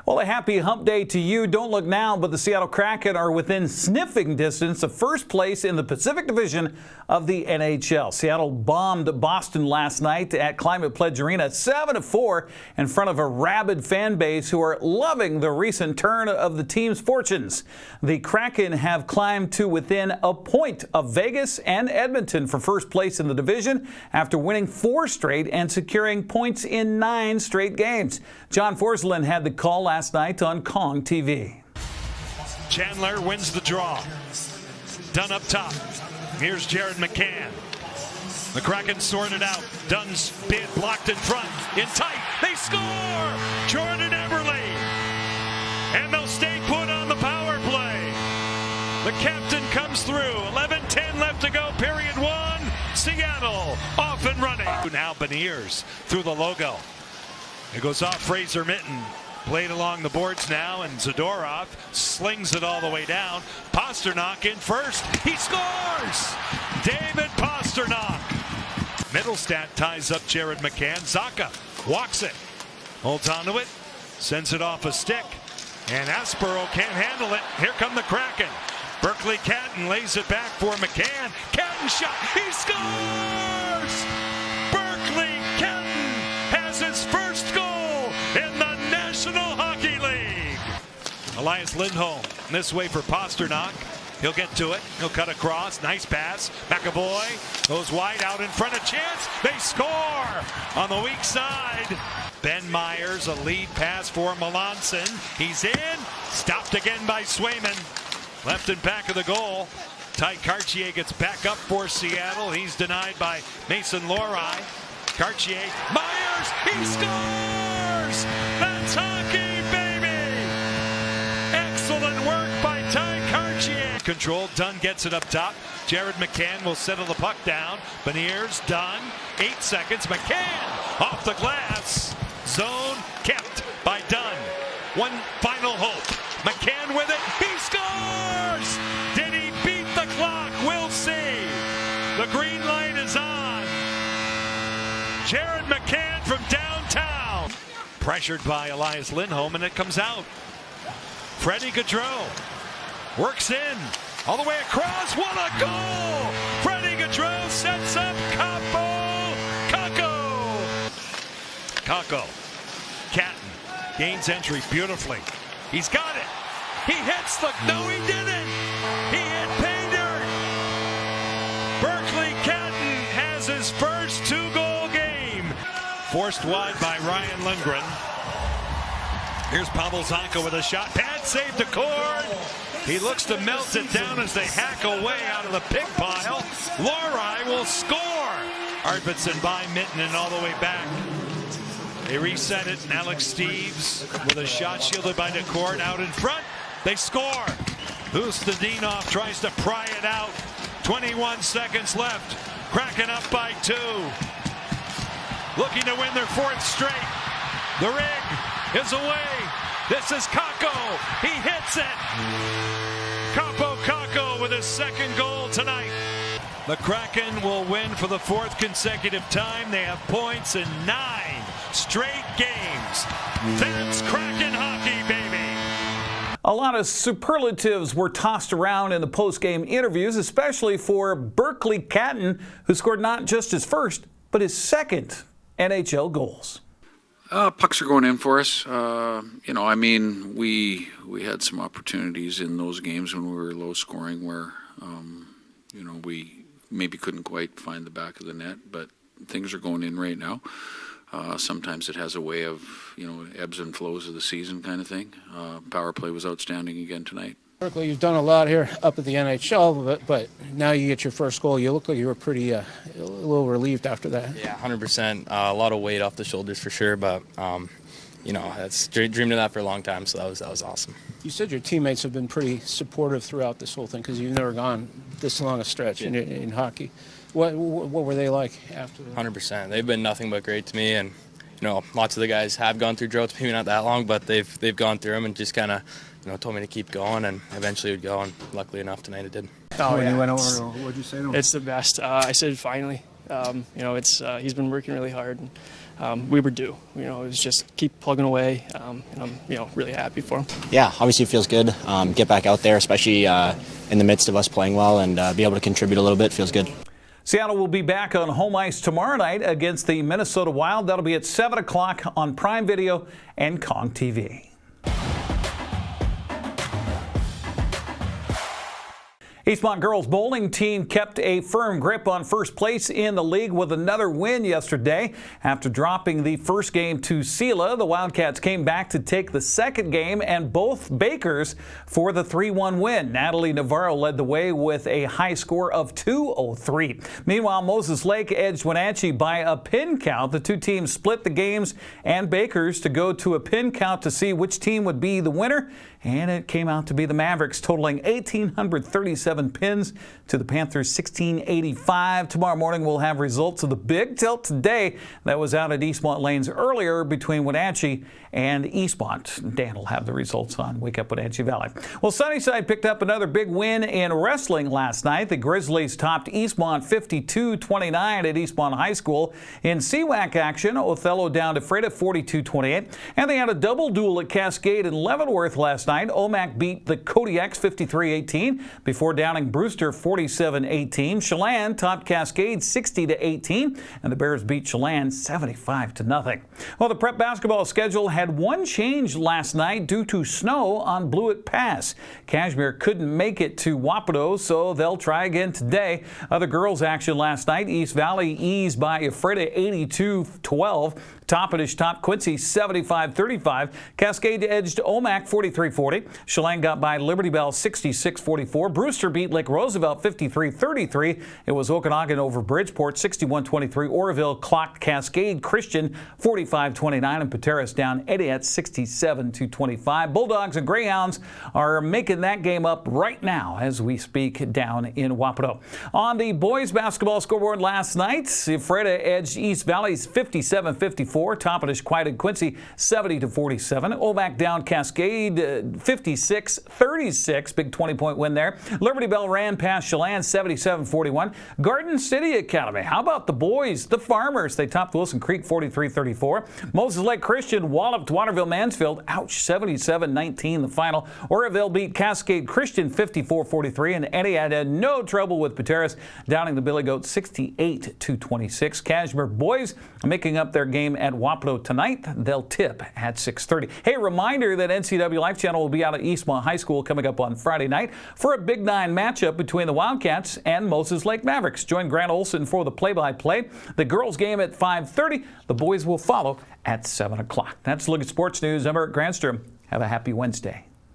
Well, a happy hump day to you. Don't look now, but the Seattle Kraken are within sniffing distance of first place in the Pacific Division of the NHL. Seattle bombed Boston last night at Climate Pledge Arena 7-4 in front of a rabid fan base who are loving the recent turn of the team's fortunes. The Kraken have climbed to within a point of Vegas and Edmonton for first place in the division after winning 4 straight and securing points in 9 straight games. John Forslund had the call last night on Kong TV. Chandler wins the draw. Dunn up top. Here's Jared McCann. The Kraken sorted out. Dunn's bid blocked in front. In tight. They score! Jordan Eberle. And they'll stay put on the power play. The captain comes through. 11:10 left to go. Period 1. Seattle off and running. Now Beniers through the logo. It goes off Fraser Mitten. Played along the boards now, and Zadorov slings it all the way down. Pasternak in first. He scores! David Pasternak. Middlestat ties up Jared McCann. Zacha walks it. Holds onto it. Sends it off a stick. And Aspero can't handle it. Here come the Kraken. Berkly Catton lays it back for McCann. Catton shot. He scores! Berkly Catton has his first goal in the National Hockey League. Elias Lindholm this way for Pasternak. He'll get to it. He'll cut across. Nice pass. McAvoy goes wide out in front of chance. They score on the weak side. Ben Myers, a lead pass for Melanson. He's in. Stopped again by Swayman. Left and back of the goal. Ty Cartier gets back up for Seattle. He's denied by Mason Lohrei. Cartier. Myers. He scores! That's hockey, baby! Excellent work by Ty Cartier. Control. Dunn gets it up top. Jared McCann will settle the puck down. Beniers. Dunn. 8 seconds. McCann off the glass. Zone kept by Dunn. One final hope. McCann with it. He scores! Did he beat the clock? We'll see. The green light is on. Jared McCann from downtown. Pressured by Elias Lindholm, and it comes out. Freddie Gaudreau works in. All the way across. What a goal! Freddie Gaudreau sets up Kakko. Catton gains entry beautifully. He's got it. He hits the... No, he didn't. He hit pay dirt. Berkly Catton has his first 2-goal game. Forced wide by Ryan Lindgren. Here's Pavel Zacha with a shot. Bad save to Cord. He looks to melt it down as they hack away out of the pig pile. Lohrei will score. Arvidsson by Mitten and all the way back. They reset it, and Alex Steeves with a shot shielded by Decord out in front. They score. Ustedinov tries to pry it out. 21 seconds left. Kraken up by 2. Looking to win their 4th straight. The rig is away. This is Kakko. He hits it. Kakko with his 2nd goal tonight. The Kraken will win for the 4th consecutive time. They have points in 9 straight games. That's Kraken hockey, baby. A lot of superlatives were tossed around in the post-game interviews, especially for Berkly Catton, who scored not just his first, but his 2nd NHL goals. Pucks are going in for us. We had some opportunities in those games when we were low scoring where, we maybe couldn't quite find the back of the net, but things are going in right now. Sometimes it has a way of, ebbs and flows of the season kind of thing. Power play was outstanding again tonight. Berkly, you've done a lot here up at the NHL, but now you get your first goal. You look like you were pretty a little relieved after that. Yeah, 100%. A lot of weight off the shoulders for sure, but that's dreamed of that for a long time, so that was awesome. You said your teammates have been pretty supportive throughout this whole thing because you've never gone this long a stretch in hockey. What were they like after that? 100%. They've been nothing but great to me, and lots of the guys have gone through droughts, maybe not that long, but they've gone through them and just kind of told me to keep going, and eventually it would go, and luckily enough tonight it did. When you went over, what'd you say to him? It's the best. I said finally. He's been working really hard, and we were due. It was just keep plugging away, and I'm really happy for him. Yeah, obviously it feels good. Get back out there, especially in the midst of us playing well, and be able to contribute a little bit feels good. Seattle will be back on home ice tomorrow night against the Minnesota Wild. That'll be at 7 o'clock on Prime Video and Kong TV. Eastmont girls bowling team kept a firm grip on first place in the league with another win yesterday. After dropping the first game to Sela, the Wildcats came back to take the second game and both Bakers for the 3-1 win. Natalie Navarro led the way with a high score of 203. Meanwhile, Moses Lake edged Wenatchee by a pin count. The two teams split the games and Bakers to go to a pin count to see which team would be the winner. And it came out to be the Mavericks, totaling 1,837 pins to the Panthers 1,685. Tomorrow morning we'll have results of the big tilt today that was out at Eastmont Lanes earlier between Wenatchee and Eastmont. Dan will have the results on Wake Up Wenatchee Valley. Well, Sunnyside picked up another big win in wrestling last night. The Grizzlies topped Eastmont 52-29 at Eastmont High School. In CWAC action, Othello down to Freda 42-28. And they had a double duel at Cascade and Leavenworth last night. Omak beat the Kodiaks 53-18 before downing Brewster 47-18. Chelan topped Cascade 60-18, and the Bears beat Chelan 75-0. Well, the prep basketball schedule had one change last night due to snow on Blewett Pass. Kashmir couldn't make it to Wapato, so they'll try again today. Other girls action last night. East Valley eased by Ephrata 82-12. Toppenish topped Quincy 75-35. Cascade edged Omak 43-40. Chelan got by Liberty Bell 66-44. Brewster beat Lake Roosevelt 53-33. It was Okanagan over Bridgeport 61-23. Oroville clocked Cascade Christian 45-29, and Pateros down Ediat 67-25. Bulldogs and Greyhounds are making that game up right now as we speak down in Wapato. On the boys basketball scoreboard last night, Ephrata edged East Valley's 57-54. Toppenish quieted Quincy 70-47. Omak down Cascade 56-36. Big 20-point win there. Liberty Bell ran past Chelan 77-41. Garden City Academy. How about the boys? The Farmers. They topped Wilson Creek 43-34. Moses Lake Christian walloped Waterville Mansfield. Ouch, 77-19 the final. Oroville beat Cascade Christian 54-43. And Eddie had no trouble with Pateros, downing the Billy Goats 68-26. Kashmir boys making up their game at Wapato tonight. They'll tip at 6:30. Hey, reminder that NCWLIFE Channel will be out at Eastmont High School coming up on Friday night for a Big 9 matchup between the Wildcats and Moses Lake Mavericks. Join Grant Olson for the play-by-play. The girls game at 5:30. The boys will follow at 7 o'clock. That's a look at sports news. I'm Eric Granstrom. Have a happy Wednesday.